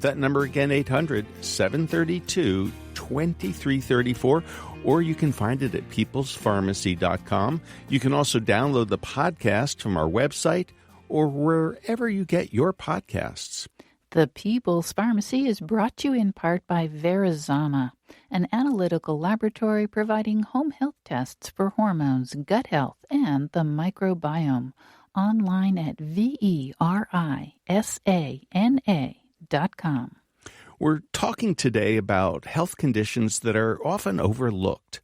That number again, 800-732-2334, or you can find it at peoplespharmacy.com. You can also download the podcast from our website or wherever you get your podcasts. The People's Pharmacy is brought to you in part by Verizana, an analytical laboratory providing home health tests for hormones, gut health, and the microbiome. Online at verisana.com. We're talking today about health conditions that are often overlooked.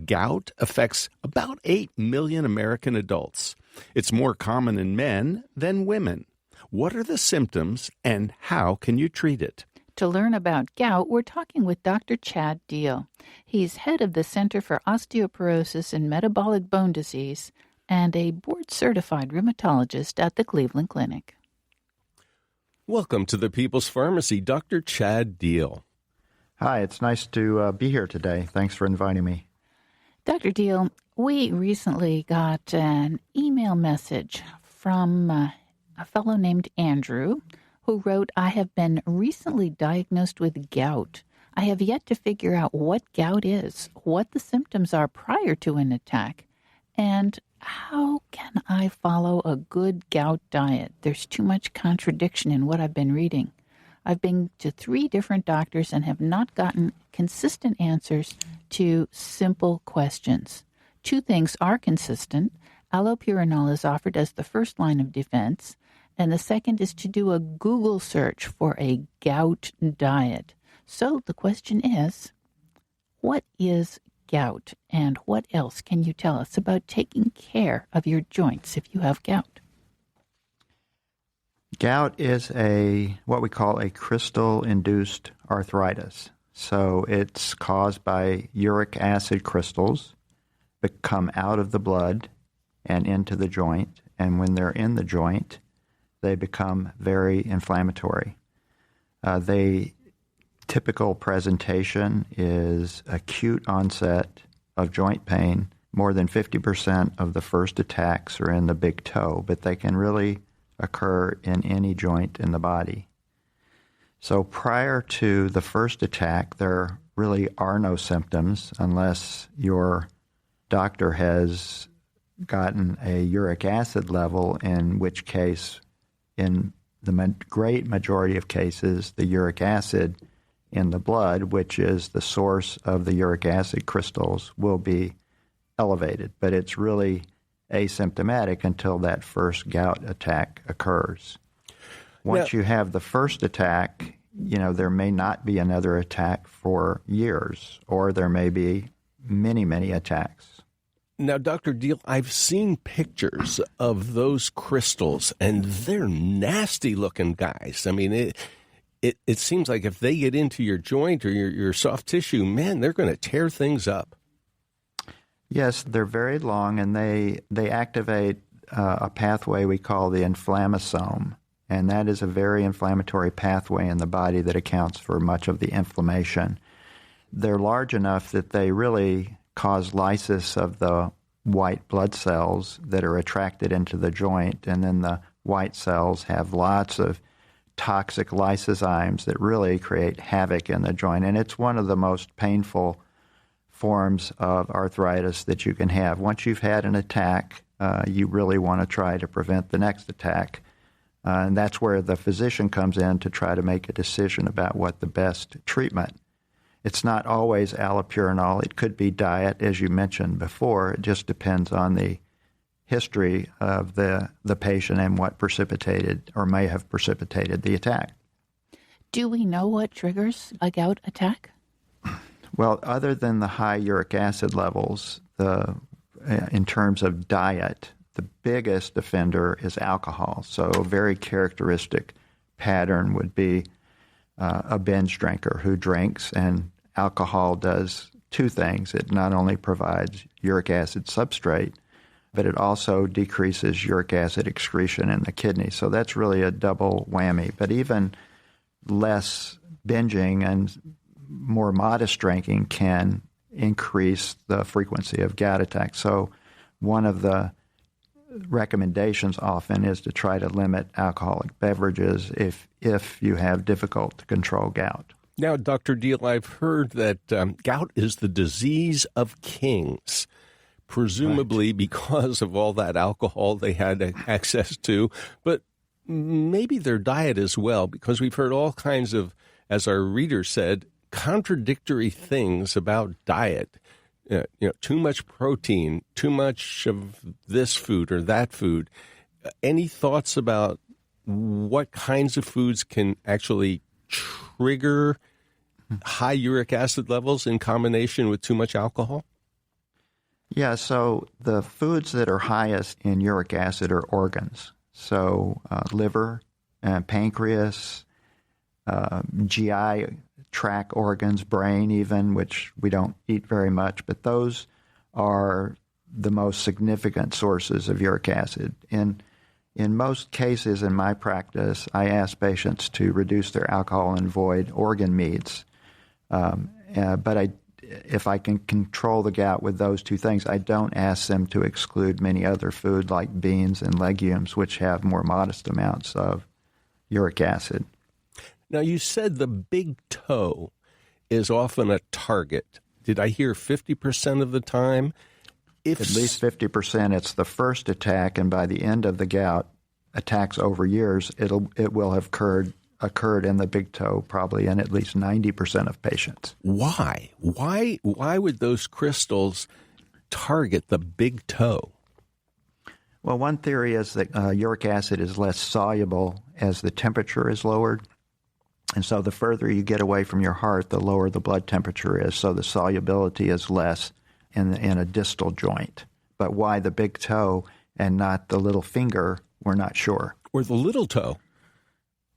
Gout affects about 8 million American adults. It's more common in men than women. What are the symptoms and how can you treat it? To learn about gout, we're talking with Dr. Chad Deal. He's head of the Center for Osteoporosis and Metabolic Bone Disease and a board-certified rheumatologist at the Cleveland Clinic. Welcome to the People's Pharmacy, Dr. Chad Deal. Hi, it's nice to be here today. Thanks for inviting me. Dr. Deal, we recently got an email message from a fellow named Andrew who wrote, "I have been recently diagnosed with gout. I have yet to figure out what gout is, what the symptoms are prior to an attack, and how can I follow a good gout diet? There's too much contradiction in what I've been reading. I've been to 3 different doctors and have not gotten consistent answers to simple questions. 2 things are consistent. Allopurinol is offered as the first line of defense, and the second is to do a Google search for a gout diet. So the question is, what is gout, and what else can you tell us about taking care of your joints if you have gout?" Gout is what we call a crystal-induced arthritis. So it's caused by uric acid crystals that come out of the blood and into the joint, and when they're in the joint, they become very inflammatory. Typical presentation is acute onset of joint pain. More than 50% of the first attacks are in the big toe, but they can really occur in any joint in the body. So prior to the first attack, there really are no symptoms unless your doctor has gotten a uric acid level, in which case, in the great majority of cases, the uric acid in the blood, which is the source of the uric acid crystals, will be elevated. But it's really asymptomatic until that first gout attack occurs. Once you have the first attack, there may not be another attack for years, or there may be many, many attacks. Now, Dr. Deal, I've seen pictures of those crystals, and they're nasty-looking guys. I mean, it seems like if they get into your joint or your soft tissue, man, they're going to tear things up. Yes, they're very long, and they activate a pathway we call the inflammasome, and that is a very inflammatory pathway in the body that accounts for much of the inflammation. They're large enough that they really cause lysis of the white blood cells that are attracted into the joint, and then the white cells have lots of toxic lysozymes that really create havoc in the joint. And it's one of the most painful forms of arthritis that you can have. Once you've had an attack, you really want to try to prevent the next attack. And that's where the physician comes in to try to make a decision about what the best treatment. It's not always allopurinol. It could be diet, as you mentioned before. It just depends on the history of the patient and what precipitated or may have precipitated the attack. Do we know what triggers a gout attack? Well, other than the high uric acid levels, in terms of diet, the biggest offender is alcohol. So a very characteristic pattern would be a binge drinker who drinks, and alcohol does 2 things. It not only provides uric acid substrate, but it also decreases uric acid excretion in the kidney. So that's really a double whammy. But even less binging and more modest drinking can increase the frequency of gout attacks. So one of the recommendations often is to try to limit alcoholic beverages if you have difficult to control gout. Now, Dr. Deal, I've heard that gout is the disease of kings, presumably because of all that alcohol they had access to, but maybe their diet as well, because we've heard all kinds of, as our reader said, contradictory things about diet. Too much protein, too much of this food or that food. Any thoughts about what kinds of foods can actually trigger high uric acid levels in combination with too much alcohol? Yeah, so the foods that are highest in uric acid are organs. So liver, pancreas, GI tract organs, brain even, which we don't eat very much, but those are the most significant sources of uric acid. In most cases in my practice, I ask patients to reduce their alcohol and avoid organ meats. But if I can control the gout with those two things, I don't ask them to exclude many other food like beans and legumes, which have more modest amounts of uric acid. Now, you said the big toe is often a target. Did I hear 50% of the time? At least 50%. It's the first attack, and by the end of the gout, attacks over years, it will have occurred in the big toe, probably in at least 90% of patients. Why? Why would those crystals target the big toe? Well, one theory is that uric acid is less soluble as the temperature is lowered. And so the further you get away from your heart, the lower the blood temperature is. So the solubility is less in a distal joint. But why the big toe and not the little finger, we're not sure. Or the little toe.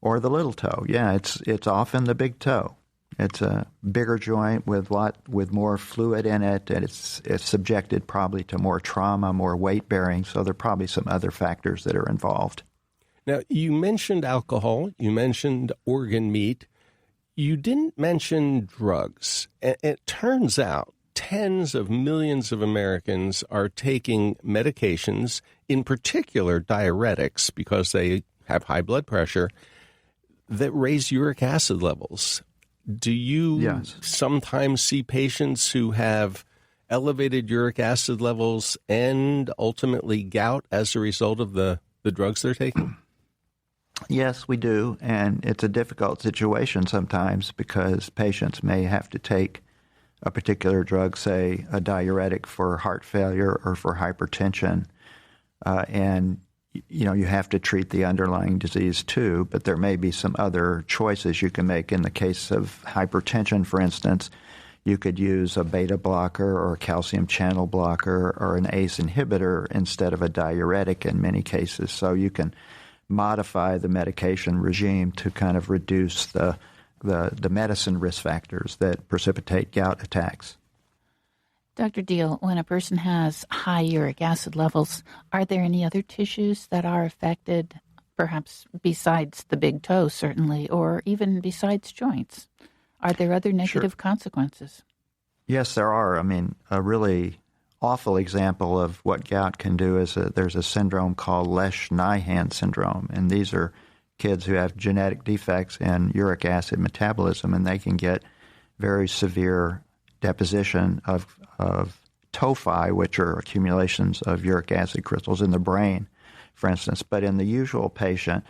Or the little toe. Yeah, it's often the big toe. It's a bigger joint with more fluid in it, and it's subjected probably to more trauma, more weight bearing. So there are probably some other factors that are involved. Now, you mentioned alcohol, you mentioned organ meat, you didn't mention drugs. And it turns out tens of millions of Americans are taking medications, in particular diuretics, because they have high blood pressure, that raise uric acid levels. Do you sometimes see patients who have elevated uric acid levels and ultimately gout as a result of the drugs they're taking? Yes, we do, and it's a difficult situation sometimes because patients may have to take a particular drug, say a diuretic for heart failure or for hypertension, and you have to treat the underlying disease too, but there may be some other choices you can make. In the case of hypertension, for instance, you could use a beta blocker or a calcium channel blocker or an ACE inhibitor instead of a diuretic in many cases. So you can modify the medication regime to kind of reduce the medicine risk factors that precipitate gout attacks. Dr. Deal, when a person has high uric acid levels, are there any other tissues that are affected, perhaps besides the big toe, certainly, or even besides joints? Are there other negative consequences? Yes, there are. I mean, a really awful example of what gout can do is there's a syndrome called Lesch-Nyhan syndrome, and these are kids who have genetic defects in uric acid metabolism, and they can get very severe deposition of tophi, which are accumulations of uric acid crystals in the brain, for instance. But in the usual patient,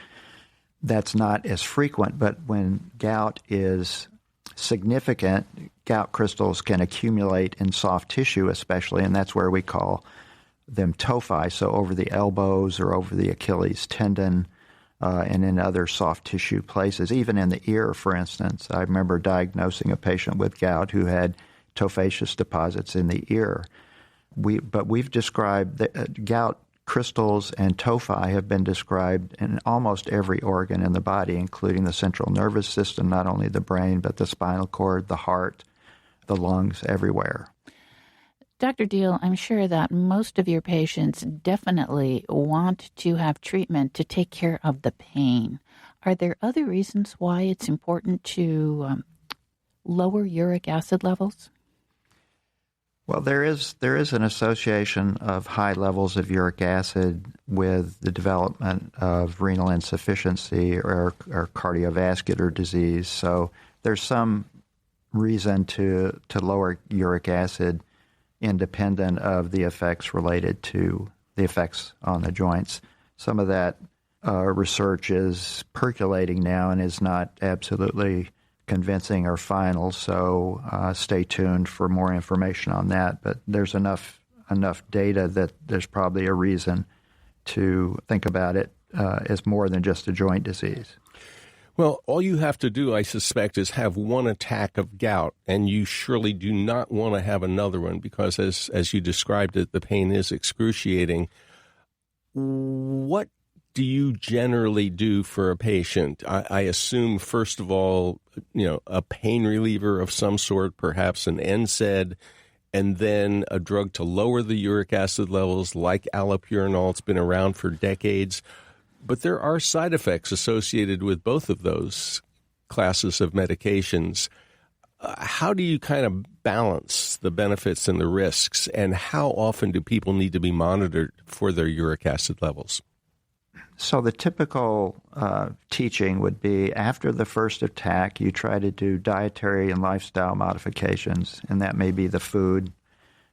that's not as frequent. But when gout is significant, gout crystals can accumulate in soft tissue especially, and that's where we call them tophi, so over the elbows or over the Achilles tendon and in other soft tissue places, even in the ear, for instance. I remember diagnosing a patient with gout who had tophaceous deposits in the ear. We've described that gout crystals and tophi have been described in almost every organ in the body, including the central nervous system, not only the brain, but the spinal cord, the heart, the lungs, everywhere. Dr. Deal, I'm sure that most of your patients definitely want to have treatment to take care of the pain. Are there other reasons why it's important to lower uric acid levels? Well, there is an association of high levels of uric acid with the development of renal insufficiency or cardiovascular disease. So there's some reason to lower uric acid independent of the effects related to the effects on the joints. Some of that research is percolating now and is not absolutely convincing or final, so stay tuned for more information on that. But there's enough data that there's probably a reason to think about it as more than just a joint disease. Well, all you have to do, I suspect, is have one attack of gout, and you surely do not want to have another one because, as you described it, the pain is excruciating. What do you generally do for a patient? I assume, first of all, a pain reliever of some sort, perhaps an NSAID, and then a drug to lower the uric acid levels like allopurinol. It's been around for decades. But there are side effects associated with both of those classes of medications. How do you kind of balance the benefits and the risks, and how often do people need to be monitored for their uric acid levels? So the typical teaching would be after the first attack, you try to do dietary and lifestyle modifications, and that may be the food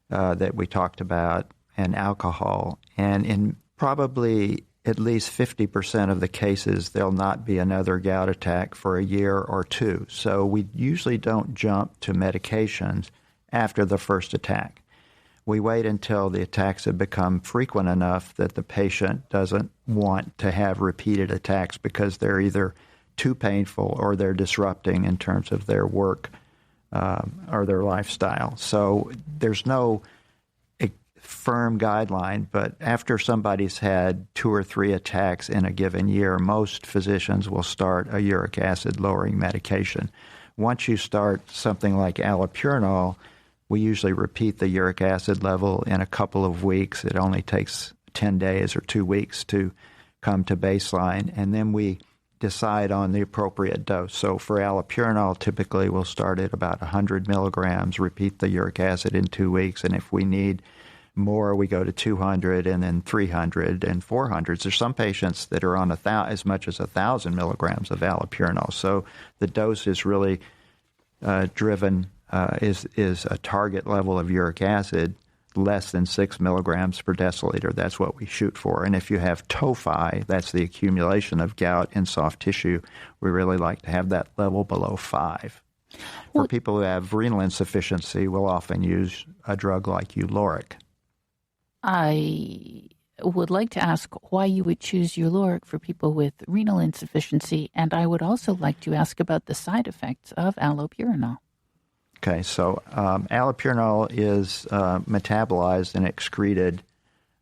that we talked about and alcohol. And in probably at least 50% of the cases, there'll not be another gout attack for a year or two. So we usually don't jump to medications after the first attack. We wait until the attacks have become frequent enough that the patient doesn't want to have repeated attacks because they're either too painful or they're disrupting in terms of their work or their lifestyle. So there's no firm guideline, but after somebody's had 2 or 3 attacks in a given year, most physicians will start a uric acid lowering medication. Once you start something like allopurinol, we usually repeat the uric acid level in a couple of weeks. It only takes 10 days or 2 weeks to come to baseline, and then we decide on the appropriate dose. So for allopurinol, typically we'll start at about 100 milligrams, repeat the uric acid in 2 weeks, and if we need more, we go to 200 and then 300 and 400. There's some patients that are on as much as 1,000 milligrams of allopurinol. So the dose is really driven, is a target level of uric acid less than 6 milligrams per deciliter. That's what we shoot for. And if you have tophi, that's the accumulation of gout in soft tissue, we really like to have that level below 5. For people who have renal insufficiency, we'll often use a drug like Uloric. I would like to ask why you would choose Uloric for people with renal insufficiency, and I would also like to ask about the side effects of allopurinol. Okay, so allopurinol is metabolized and excreted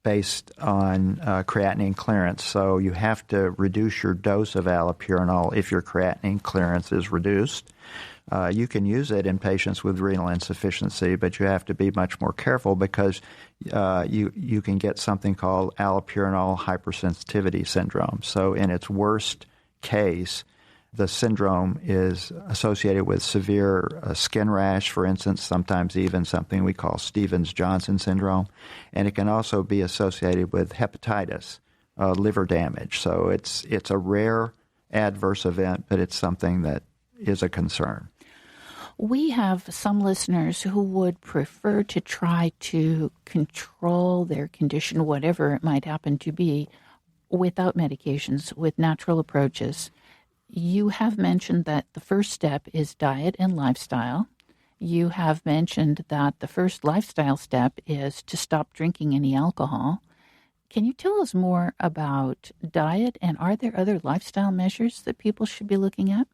based on creatinine clearance. So you have to reduce your dose of allopurinol if your creatinine clearance is reduced. You can use it in patients with renal insufficiency, but you have to be much more careful because you can get something called allopurinol hypersensitivity syndrome. So in its worst case, the syndrome is associated with severe skin rash, for instance, sometimes even something we call Stevens-Johnson syndrome. And it can also be associated with hepatitis, liver damage. So it's a rare adverse event, but it's something that is a concern. We have some listeners who would prefer to try to control their condition, whatever it might happen to be, without medications, with natural approaches. You have mentioned that the first step is diet and lifestyle. You have mentioned that the first lifestyle step is to stop drinking any alcohol. Can you tell us more about diet, and are there other lifestyle measures that people should be looking at?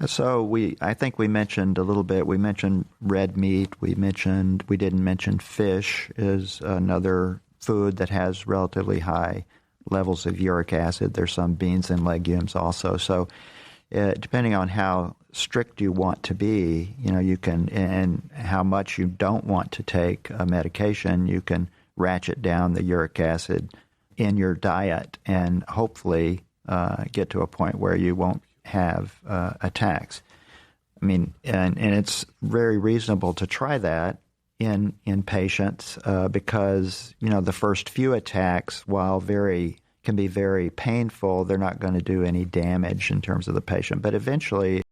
So I think we mentioned a little bit. We mentioned red meat. We didn't mention fish is another food that has relatively high levels of uric acid. There's some beans and legumes also. So depending on how strict you want to be, you can, and how much you don't want to take a medication, you can ratchet down the uric acid in your diet and hopefully get to a point where you won't have attacks. I mean, and it's very reasonable to try that in patients because, the first few attacks, while can be very painful, they're not going to do any damage in terms of the patient. But eventually,